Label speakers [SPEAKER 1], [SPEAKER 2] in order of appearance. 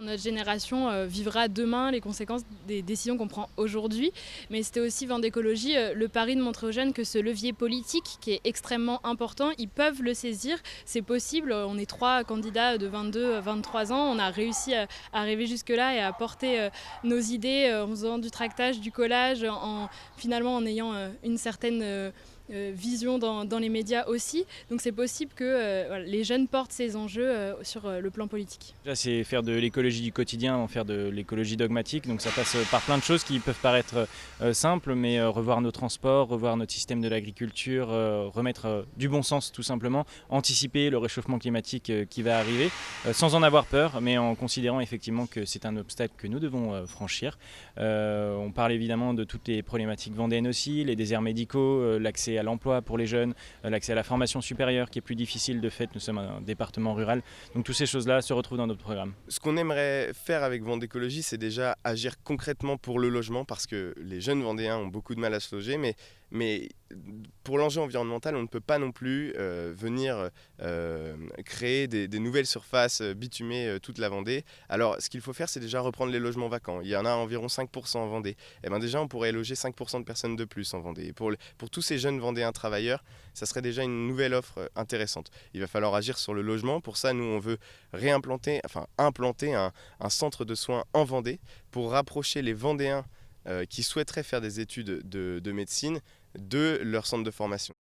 [SPEAKER 1] Notre génération vivra demain les conséquences des décisions qu'on prend aujourd'hui, mais c'était aussi Vendécologie le pari de montrer aux jeunes que ce levier politique qui est extrêmement important, ils peuvent le saisir, c'est possible, on est 3 candidats de 22, 23 ans, on a réussi à arriver jusque-là et à porter nos idées en faisant du tractage, du collage, finalement en ayant une certaine vision dans les médias aussi. Donc c'est possible que voilà, les jeunes portent ces enjeux sur le plan politique.
[SPEAKER 2] Là, c'est faire de l'écologie du quotidien, en faire de l'écologie dogmatique. Donc ça passe par plein de choses qui peuvent paraître simples, mais revoir nos transports, revoir notre système de l'agriculture, remettre du bon sens tout simplement, anticiper le réchauffement climatique qui va arriver, sans en avoir peur, mais en considérant effectivement que c'est un obstacle que nous devons franchir. On parle évidemment de toutes les problématiques vendéennes aussi, les déserts médicaux, l'accès à l'emploi pour les jeunes, l'accès à la formation supérieure qui est plus difficile de fait, nous sommes un département rural. Donc toutes ces choses-là se retrouvent dans notre programme.
[SPEAKER 3] Ce qu'on aimerait faire avec Vendécologie, c'est déjà agir concrètement pour le logement, parce que les jeunes Vendéens ont beaucoup de mal à se loger, mais pour l'enjeu environnemental, on ne peut pas non plus venir créer des nouvelles surfaces bitumées toute la Vendée. Alors ce qu'il faut faire, c'est déjà reprendre les logements vacants. Il y en a environ 5% en Vendée. Et bien déjà, on pourrait loger 5% de personnes de plus en Vendée. Et pour tous ces jeunes Vendéens travailleurs, ça serait déjà une nouvelle offre intéressante. Il va falloir agir sur le logement. Pour ça, nous, on veut implanter un centre de soins en Vendée pour rapprocher les Vendéens qui souhaiteraient faire des études de médecine de leur centre de formation.